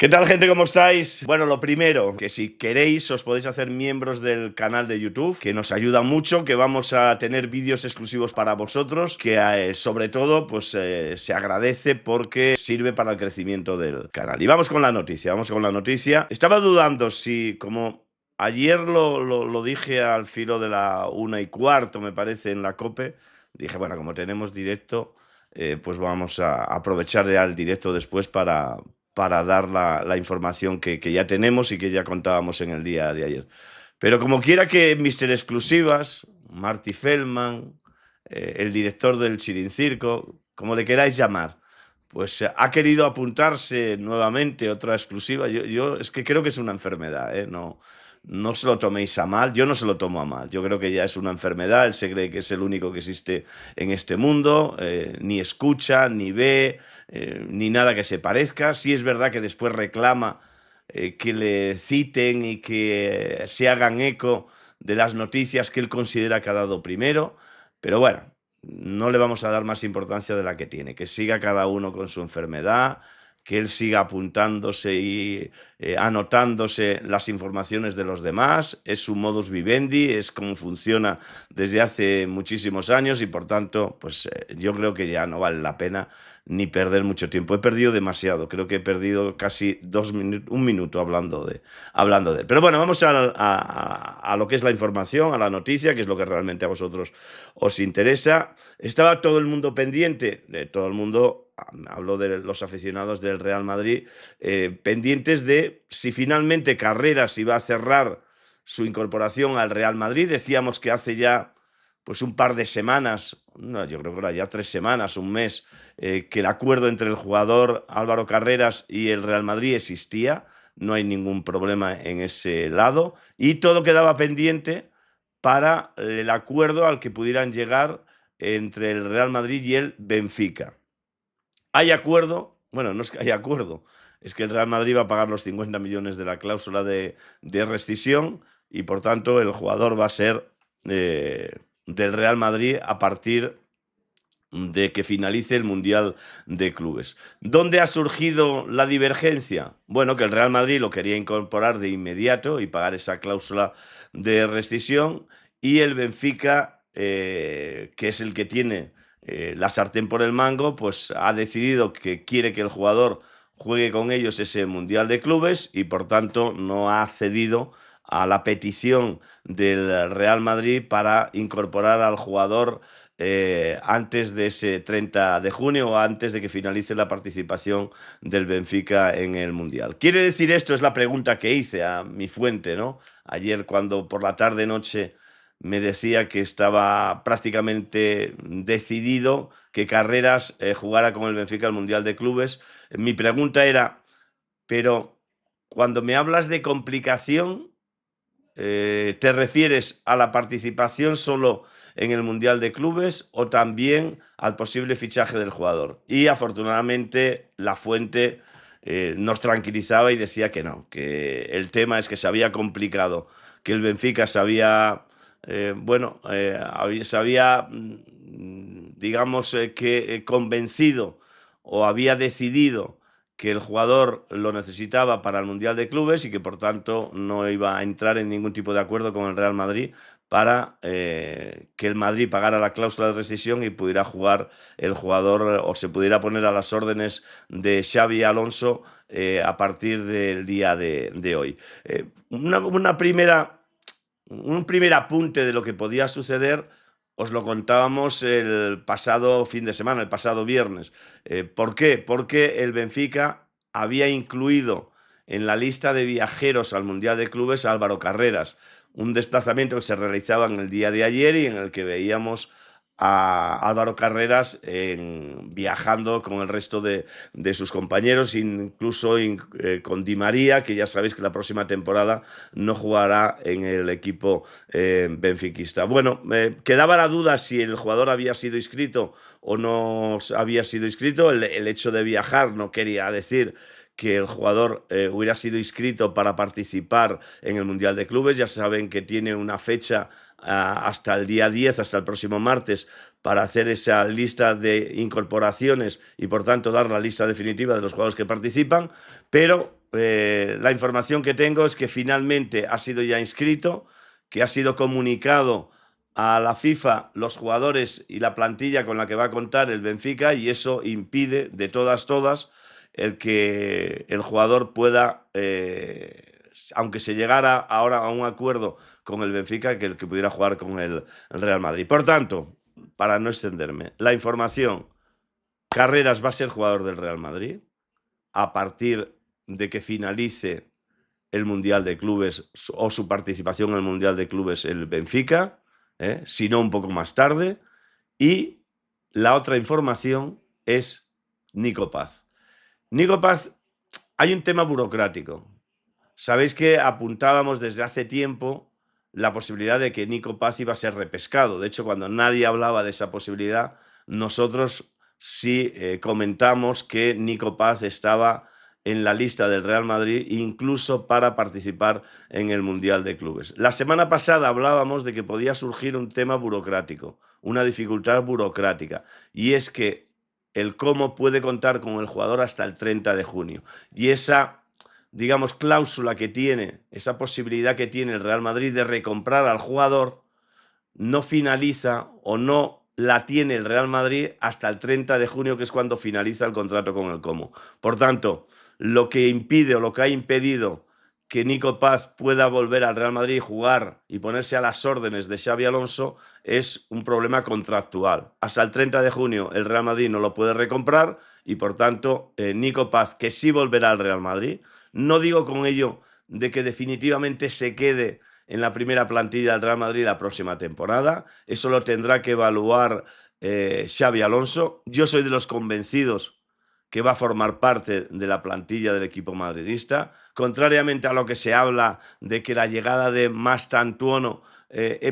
¿Qué tal, gente? ¿Cómo estáis? Bueno, lo primero, que si queréis os podéis hacer miembros del canal de YouTube, que nos ayuda mucho, que vamos a tener vídeos exclusivos para vosotros, que sobre todo pues se agradece porque sirve para el crecimiento del canal. Y vamos con la noticia, Estaba dudando si, como ayer lo dije al filo de la 1:15, me parece, en la COPE, dije, bueno, como tenemos directo, pues vamos a aprovechar ya el directo después para dar la información que ya tenemos y que ya contábamos en el día de ayer. Pero como quiera que Mister Exclusivas, Marty Feldman, el director del Chirincirco, como le queráis llamar, pues ha querido apuntarse nuevamente otra exclusiva. Yo es que creo que es una enfermedad, ¿eh? No se lo toméis a mal, yo no se lo tomo a mal. Yo creo que ya es una enfermedad, él se cree que es el único que existe en este mundo, ni escucha, ni ve, ni nada que se parezca. Sí es verdad que después reclama que le citen y que se hagan eco de las noticias que él considera que ha dado primero, pero bueno, no le vamos a dar más importancia de la que tiene, que siga cada uno con su enfermedad, que él siga apuntándose y anotándose las informaciones de los demás. Es su modus vivendi, es como funciona desde hace muchísimos años y por tanto, pues yo creo que ya no vale la pena ni perder mucho tiempo. He perdido demasiado, creo que he perdido casi un minuto hablando de él. Pero bueno, vamos a lo que es la información, a la noticia, que es lo que realmente a vosotros os interesa. Estaba todo el mundo pendiente, todo el mundo, hablo de los aficionados del Real Madrid, pendientes de si finalmente Carreras iba a cerrar su incorporación al Real Madrid. Decíamos que hace ya pues un par de semanas, no, yo creo que era ya 3 semanas, un mes, que el acuerdo entre el jugador Álvaro Carreras y el Real Madrid existía, no hay ningún problema en ese lado, y todo quedaba pendiente para el acuerdo al que pudieran llegar entre el Real Madrid y el Benfica. ¿Hay acuerdo? Bueno, no es que haya acuerdo, es que el Real Madrid va a pagar los 50 millones de la cláusula de rescisión y por tanto el jugador va a ser del Real Madrid a partir de que finalice el Mundial de Clubes. ¿Dónde ha surgido la divergencia? Bueno, que el Real Madrid lo quería incorporar de inmediato y pagar esa cláusula de rescisión, y el Benfica, que es el que tiene la sartén por el mango, pues ha decidido que quiere que el jugador juegue con ellos ese Mundial de Clubes y por tanto no ha cedido a la petición del Real Madrid para incorporar al jugador antes de ese 30 de junio o antes de que finalice la participación del Benfica en el Mundial. ¿Quiere decir esto? Es la pregunta que hice a mi fuente, ¿no? Ayer, cuando por la tarde-noche me decía que estaba prácticamente decidido que Carreras jugara con el Benfica el Mundial de Clubes. Mi pregunta era, pero cuando me hablas de complicación, ¿te refieres a la participación solo en el Mundial de Clubes o también al posible fichaje del jugador? Y afortunadamente la fuente nos tranquilizaba y decía que no, que el tema es que se había complicado, que el Benfica se había, digamos, que convencido o había decidido que el jugador lo necesitaba para el Mundial de Clubes y que por tanto no iba a entrar en ningún tipo de acuerdo con el Real Madrid para que el Madrid pagara la cláusula de rescisión y pudiera jugar el jugador o se pudiera poner a las órdenes de Xabi Alonso a partir del día de hoy. Un primer apunte de lo que podía suceder os lo contábamos el pasado fin de semana, el pasado viernes. ¿Por qué? Porque el Benfica había incluido en la lista de viajeros al Mundial de Clubes a Álvaro Carreras, un desplazamiento que se realizaba en el día de ayer y en el que veíamos a Álvaro Carreras viajando con el resto de sus compañeros, incluso con Di María, que ya sabéis que la próxima temporada no jugará en el equipo benfiquista. Bueno, quedaba la duda si el jugador había sido inscrito o no había sido inscrito. El hecho de viajar no quería decir que el jugador hubiera sido inscrito para participar en el Mundial de Clubes. Ya saben que tiene una fecha hasta el día 10, hasta el próximo martes, para hacer esa lista de incorporaciones y por tanto dar la lista definitiva de los jugadores que participan, pero la información que tengo es que finalmente ha sido ya inscrito, que ha sido comunicado a la FIFA los jugadores y la plantilla con la que va a contar el Benfica, y eso impide de todas el que el jugador pueda, aunque se llegara ahora a un acuerdo con el Benfica, que pudiera jugar con el Real Madrid. Por tanto, para no extenderme, la información: Carreras va a ser jugador del Real Madrid a partir de que finalice el Mundial de Clubes o su participación en el Mundial de Clubes el Benfica, si no un poco más tarde. Y la otra información es Nico Paz. Nico Paz, hay un tema burocrático. Sabéis que apuntábamos desde hace tiempo la posibilidad de que Nico Paz iba a ser repescado. De hecho, cuando nadie hablaba de esa posibilidad, nosotros sí comentamos que Nico Paz estaba en la lista del Real Madrid, incluso para participar en el Mundial de Clubes. La semana pasada hablábamos de que podía surgir un tema burocrático, una dificultad burocrática, y es que el cómo puede contar con el jugador hasta el 30 de junio. Y esa, digamos, cláusula que tiene, esa posibilidad que tiene el Real Madrid de recomprar al jugador, no finaliza o no la tiene el Real Madrid hasta el 30 de junio, que es cuando finaliza el contrato con el Como. Por tanto, lo que impide o lo que ha impedido que Nico Paz pueda volver al Real Madrid y jugar y ponerse a las órdenes de Xabi Alonso es un problema contractual. Hasta el 30 de junio el Real Madrid no lo puede recomprar y, por tanto, Nico Paz, que sí volverá al Real Madrid, no digo con ello de que definitivamente se quede en la primera plantilla del Real Madrid la próxima temporada. Eso lo tendrá que evaluar Xabi Alonso. Yo soy de los convencidos que va a formar parte de la plantilla del equipo madridista, contrariamente a lo que se habla de que la llegada de Mastantuono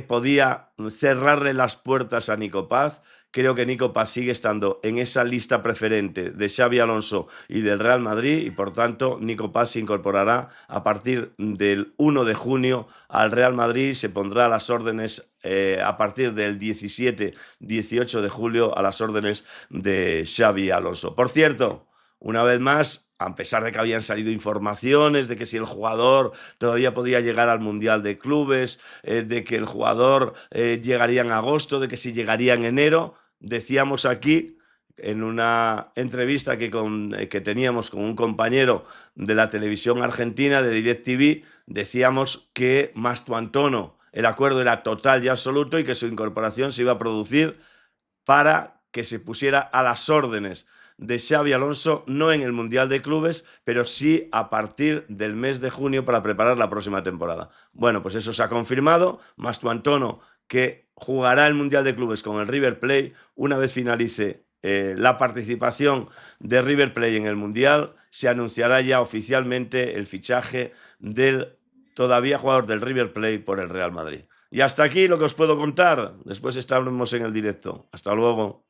podía cerrarle las puertas a Nico Paz. Creo que Nico Paz sigue estando en esa lista preferente de Xabi Alonso y del Real Madrid, y por tanto Nico Paz se incorporará a partir del 1 de junio al Real Madrid, se pondrá a las órdenes a partir del 17-18 de julio a las órdenes de Xabi Alonso. Por cierto, una vez más, a pesar de que habían salido informaciones de que si el jugador todavía podía llegar al Mundial de Clubes, de que el jugador llegaría en agosto, de que si llegaría en enero, decíamos aquí en una entrevista que teníamos con un compañero de la televisión argentina, de DirecTV, decíamos que Mastantuono, el acuerdo era total y absoluto y que su incorporación se iba a producir para que se pusiera a las órdenes de Xabi Alonso, no en el Mundial de Clubes, pero sí a partir del mes de junio para preparar la próxima temporada. Bueno, pues eso se ha confirmado. Mastantuono, que jugará el Mundial de Clubes con el River Plate una vez finalice la participación de River Plate en el Mundial, se anunciará ya oficialmente el fichaje del todavía jugador del River Plate por el Real Madrid. Y hasta aquí lo que os puedo contar. Después estaremos en el directo. Hasta luego.